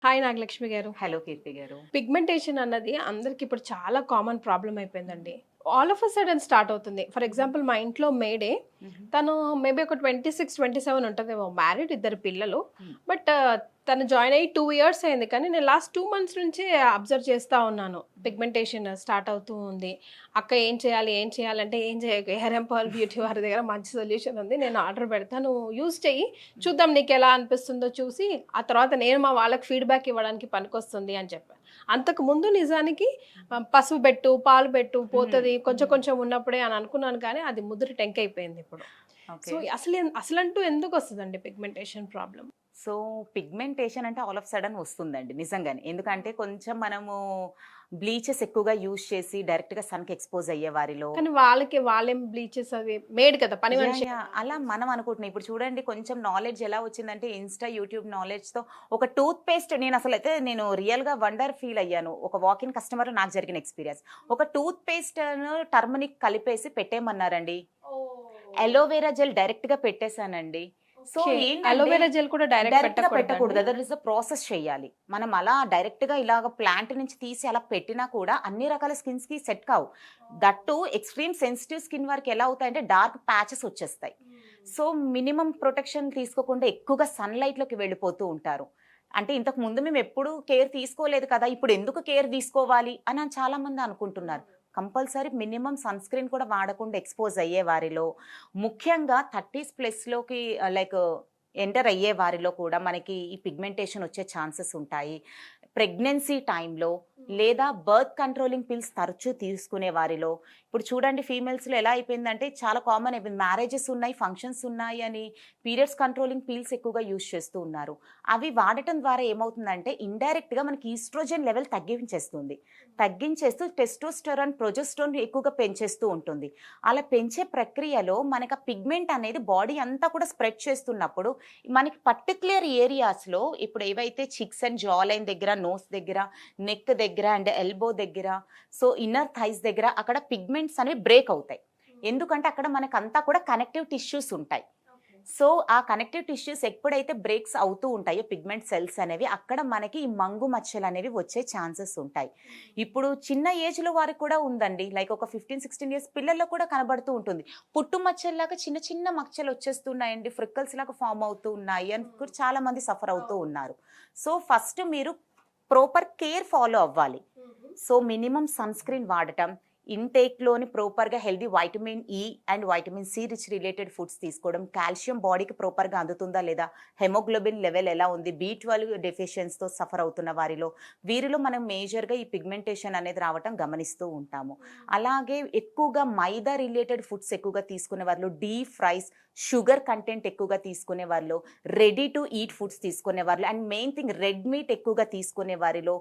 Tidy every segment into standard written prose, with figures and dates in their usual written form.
Hi Nagalakshmi గారు. Hello కీర్తి గారు. Pigmentation అన్నది అందరికి ఇప్పుడు చాలా కామన్ ప్రాబ్లమ్ అయిపోయిందండి. All of a sudden start అవుతుంది. ఫర్ హుహు. ఎగ్జాంపుల్ మా ఇంట్లో మేడే హుహు. తను మేబీ ఒక 26, 27 ఉంటదేమో. మ్యారీడ్, ఇద్దరు పిల్లలు. హ్మ్. బట్ తను జాయిన్ అయ్యి 2 ఇయర్స్ అయింది. కానీ నేను లాస్ట్ 2 మంత్స్ నుంచే అబ్జర్వ్ చేస్తా ఉన్నాను. పిగ్మెంటేషన్ స్టార్ట్ అవుతూ ఉంది. అక్క ఏం చేయాలి? ఏం చేయాలంటే ఏం చేయకు. హెయిర్ అండ్ పర్ల్ బ్యూటీ వారి దగ్గర మంచి సొల్యూషన్ ఉంది. నేను ఆర్డర్ పెడతా. నువ్వు యూజ్ చెయ్యి. హ్మ్. చూద్దాం నీకెలా అనిపిస్తుందో చూసి, ఆ తర్వాత నేను మా వాళ్ళకి ఫీడ్‌బ్యాక్ ఇవ్వడానికి పనికొస్తుంది అని చెప్పా. అంతకు ముందు నిజానికి పసుపు బెట్టు, పాలు బెట్టు హ్మ్. పోతది. కొంచెం హ్మ్. కొంచెం ఉన్నప్పుడే అని అనుకున్నాను కానీ, అది ముదురు టెంకయిపోయింది ఇప్పుడు. So, okay. అసలంటూ ఎందుకొస్తదండి పిగ్మెంటేషన్ ప్రాబ్లమ్? సో, పిగ్మెంటేషన్ అంటే ఆల్ ఆఫ్ సడెన్ వస్తుందండి నిజంగానే. ఎందుకంటే కొంచెం మనము బ్లీచెస్ ఎక్కువగా యూజ్ చేసి డైరెక్ట్‌గా సన్‌కి ఎక్స్‌పోజ్ అయ్యే వారిలో కానీ వాళ్ళేం బ్లీచెస్ అవి మేడ్ కదా! పని మనిషే యాహ్! కదా! అలా మనం అనుకుంటున్నాం. ఇప్పుడు చూడండి కొంచెం నాలెడ్జ్ ఎలా వచ్చిందంటే ఇన్‌స్టా, యూట్యూబ్ నాలెడ్జ్‌తో ఒక టూత్ పేస్ట్ నేను రియల్‌గా వండర్ ఫీల్ అయ్యాను. ఒక వాక్ ఇన్ కస్టమర్ నాకు జరిగిన ఎక్స్‌పీరియన్స్. ఒక టూత్ పేస్ట్‌ను టర్మరిక్ కలిపేసి పెట్టేయమన్నారండి. ఓహ్! అలోవెరా జెల్ డైరెక్ట్‌గా పెట్టేసానండి. So, okay. ఏంటంటే అలోవెరా జెల్ కూడా డైరెక్ట్ డైరెక్ట్‌గా పెట్టకూడదండి? పెట్టకూడదు. దట్ ఈస్ ద ప్రాసెస్ చేయాలి. మనం అలా డైరెక్ట్‌గా ఇలాగ ప్లాంట్ నుంచి తీసి అలా పెట్టినా కూడా అన్ని రకాల స్కిన్స్‌కి సెట్ కావు. That two extreme sensitive skin వారికి ఎలా అవుతాయంటే డార్క్ ప్యాచెస్ వచ్చేస్తాయి. సో, మినిమమ్ ప్రొటెక్షన్ తీసుకోకుండా ఎక్కువగా సన్‌లైట్‌లోకి వెళ్ళిపోతూ ఉంటారు. అంటే ఇంతకు ముందు మేమెప్పుడు కేర్ తీసుకోలేదు కదా! ఇప్పుడు ఎందుకు కేర్ తీసుకోవాలి అని చాలామంది అనుకుంటున్నారు. కంపల్సరీ మినిమమ్ సన్ స్క్రీన్ కూడా వాడకుండా ఎక్స్‌పోజ్ అయ్యే వారిలో, ముఖ్యంగా 30స్ ప్లస్‌లోకి ఎంటర్ అయ్యే వారిలో కూడా మనకి ఈ పిగ్మెంటేషన్ వచ్చే ఛాన్సెస్ ఉంటాయి. ప్రెగ్నెన్సీ టైంలో లేదా బర్త్ కంట్రోలింగ్ పిల్స్ తరచూ తీసుకునే వారిలో, ఇప్పుడు చూడండి ఫీమేల్స్‌లో ఎలా అయిపోయిందంటే చాలా కామన్ అయిపోయింది. మ్యారేజెస్ ఉన్నాయి, ఫంక్షన్స్ ఉన్నాయి అని పీరియడ్స్ కంట్రోలింగ్ పిల్స్ ఎక్కువగా యూజ్ చేస్తూ ఉన్నారు. అవి వాడటం ద్వారా ఏమవుతుందంటే ఇండైరెక్ట్‌గా మనకి ఈస్ట్రోజన్ లెవెల్ తగ్గించేస్తుంది. తగ్గించేస్తూ టెస్టోస్టెరాన్, ప్రొజెస్టోన్ ఎక్కువగా పెంచేస్తూ ఉంటుంది. అలా పెంచే ప్రక్రియలో మనకు ఆ పిగ్మెంట్ అనేది బాడీ అంతా కూడా స్ప్రెడ్ చేస్తున్నప్పుడు మనకి పర్టిక్యులర్ ఏరియాస్‌లో ఇప్పుడు ఏవైతే చిక్స్ అండ్ జా లైన్ దగ్గర, నోస్ దగ్గర, నెక్ దగ్గర అండ్ ఎల్బో దగ్గర, సో ఇన్నర్ థైస్ దగ్గర అక్కడ పిగ్మెంట్స్ అనేవి బ్రేక్ అవుతాయి. ఎందుకంటే అక్కడ మనకంతా కూడా కనెక్టివ్ టిష్యూస్ ఉంటాయి. సో, ఆ కనెక్టివ్ టిష్యూస్ ఎప్పుడైతే బ్రేక్స్ అవుతూ ఉంటాయో పిగ్మెంట్ సెల్స్ అనేవి, అక్కడ మనకి ఈ మంగు మచ్చలనేవి వచ్చే ఛాన్సెస్ ఉంటాయి. ఇప్పుడు చిన్న ఏజ్‌లో వారికి కూడా ఉందండి. లైక్ ఒక 15, 16 ఇయర్స్ పిల్లల్లో కూడా కనబడుతూ ఉంటుంది. పుట్టు మచ్చల్లాగా చిన్న చిన్న మచ్చలొచ్చేస్తున్నాయండి. ఫ్రిక్కల్స్ లాగా ఫార్మ్ అవుతూ ఉన్నాయి అని కూడా చాలా మంది సఫర్ అవుతూ ఉన్నారు. సో, ఫస్ట్ మీరు ప్రాపర్ కేర్ ఫాలో అవ్వాలి. సో, మినిమమ్ సన్ స్క్రీన్ వాడటం, ఇన్‌టేక్‌లోని ప్రాపర్‌గా healthy vitamin E and vitamin C rich related foods తీసుకోవడం, కాల్షియం బాడీకి ప్రాపర్‌గా అందుతుందా లేదా, హిమోగ్లోబిన్ లెవెల్ ఎలా ఉంది, బి12 డెఫిషియన్సీతో సఫర్ అవుతున్న వీరిలో మనం మేజర్‌గా ఈ పిగ్మెంటేషన్ అనేది రావటం గమనిస్తూ ఉంటాము. అలాగే ఎక్కువగా మైదా రిలేటెడ్ ఫుడ్స్ ఎక్కువగా తీసుకునే వారిలో డీప్ ఫ్రైస్, షుగర్ కంటెంట్ ఎక్కువగా తీసుకునే వారిలో, రెడీ టు ఈట్ ఫుడ్స్ తీసుకునే వారిలో and main thing red meat ఎక్కువగా తీసుకునే వారిలో,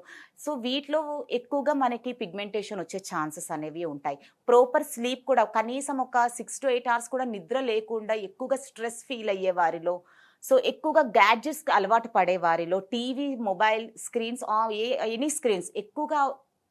సో వీటిలో ఎక్కువగా మనకి పిగ్మెంటేషన్ వచ్చే ఛాన్సెస్ అనేవి ఉంటాయి. ప్రాపర్ స్లీప్ కూడా కనీసం ఒక 6-8 అవర్స్ కూడా నిద్ర లేకుండా ఎక్కువగా స్ట్రెస్ ఫీల్ అయ్యే వారిలో, సో ఎక్కువగా గ్యాడ్జెట్స్‌కి అలవాటు పడే వారిలో, TV, mobile screens any screens ఎక్కువగా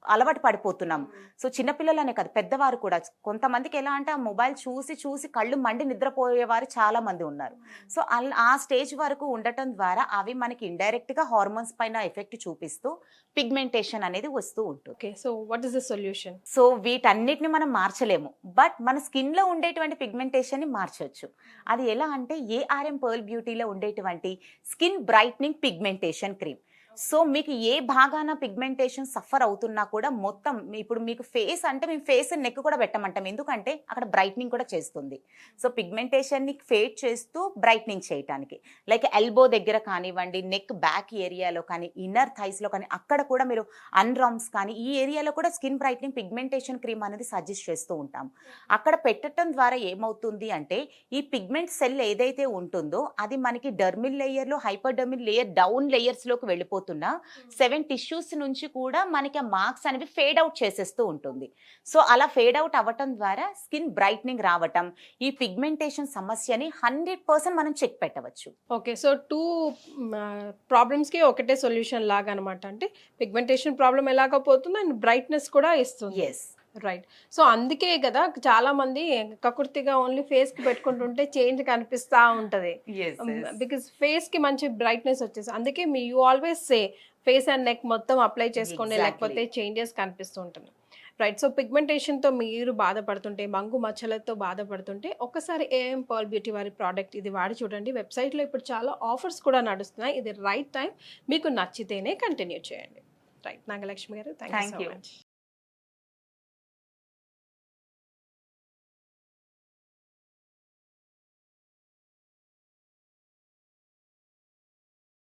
అలవాటు పడిపోతున్నాము. సో చిన్న పిల్లలనే కాదు పెద్దవారు కూడా కొంతమందికి ఎలా అంటే ఆ మొబైల్ చూసి చూసి కళ్ళు మండి నిద్రపోయేవారు చాలా మంది ఉన్నారు. సో ఆ స్టేజ్ వరకు ఉండటం ద్వారా అవి మనకి ఇండైరెక్ట్‌గా హార్మోన్స్ పైన ఎఫెక్ట్ చూపిస్తూ పిగ్మెంటేషన్ అనేది వస్తూ ఉంటుంది. Okay. So, what is the solution? So వీటన్నిటిని మనం మార్చలేము. బట్ మన స్కిన్‌లో ఉండేటువంటి పిగ్మెంటేషన్‌ని మార్చొచ్చు. అది ఎలా అంటే ఏఆర్ఎం పర్ల్ బ్యూటీలో ఉండేటువంటి skin brightening pigmentation cream. So మీకు ఏ భాగాన పిగ్మెంటేషన్ సఫర్ అవుతున్నా కూడా మొత్తం ఇప్పుడు మీకు ఫేస్ అంటే మేము ఫేస్ అండ్ నెక్ కూడా పెట్టమంటాం. ఎందుకంటే అక్కడ బ్రైట్నింగ్ కూడా చేస్తుంది. సో పిగ్మెంటేషన్‌ని ఫేడ్ చేస్తూ బ్రైట్నింగ్ చేయటానికి. లైక్ ఎల్బో దగ్గర కానివ్వండి, నెక్ బ్యాక్ ఏరియాలో కానీ, ఇన్నర్ థైస్‌లో కానీ అక్కడ కూడా మీరు అండర్‌ఆర్మ్స్ కానీ ఈ ఏరియాలో కూడా స్కిన్ బ్రైట్నింగ్ పిగ్మెంటేషన్ క్రీమ్ అనేది సజెస్ట్ చేస్తూ ఉంటాం. అక్కడ పెట్టటం ద్వారా ఏమవుతుంది అంటే ఈ పిగ్మెంట్ సెల్ ఏదైతే ఉంటుందో అది మనకి డెర్మిల్ లేయర్‌లో, హైపర్‌డెర్మిల్ లేయర్ డౌన్ లేయర్స్‌లోకి వెళ్ళిపోతున్నా 7 టిష్యూస్ నుంచి కూడా మనకి ఆ మార్క్స్ అనేవి ఫేడ్ అవుట్ చేసేస్తూ ఉంటుంది. సో అలా ఫేడ్ అవుట్ అవ్వటం ద్వారా స్కిన్ బ్రైట్నింగ్ రావటం, ఈ పిగ్మెంటేషన్ సమస్యని 100% మనం చెక్ పెట్టవచ్చు. ఓకే. సో, 2 ప్రాబ్లమ్స్‌కి ఒకటే సొల్యూషన్ లాగనమాట. అంటే పిగ్మెంటేషన్ ప్రాబ్లమ్ ఎలాగో పోతుంది అండ్ బ్రైట్‌నెస్ కూడా ఇస్తుంది. యెస్. రైట్. సో అందుకే కదా చాలా మంది కకుర్తిగా ఓన్లీ ఫేస్ కి పెట్టుకుంటుంటే చేంజ్ కనిపిస్తా ఉంటది. బికాస్ ఫేస్ కి మంచి బ్రైట్నెస్ వచ్చేసి అందుకే you always say face and neck మొత్తం అప్లై చేసుకోండి, లేకపోతే చేంజెస్ కనిపిస్తూ ఉంటుంది. రైట్. సో పిగ్మెంటేషన్తో మీరు బాధపడుతుంటే, మంగు మచ్చలతో బాధపడుతుంటే ఒక్కసారి ఏఎం పర్ల్ బ్యూటీ వారి ప్రోడక్ట్ ఇది వాడి చూడండి. వెబ్సైట్లో ఇప్పుడు చాలా ఆఫర్స్ కూడా నడుస్తున్నాయి. ఇది రైట్ టైం. మీకు నచ్చితేనే కంటిన్యూ చేయండి. రైట్. నాగలక్ష్మి గారు, థ్యాంక్ యూ సో మచ్.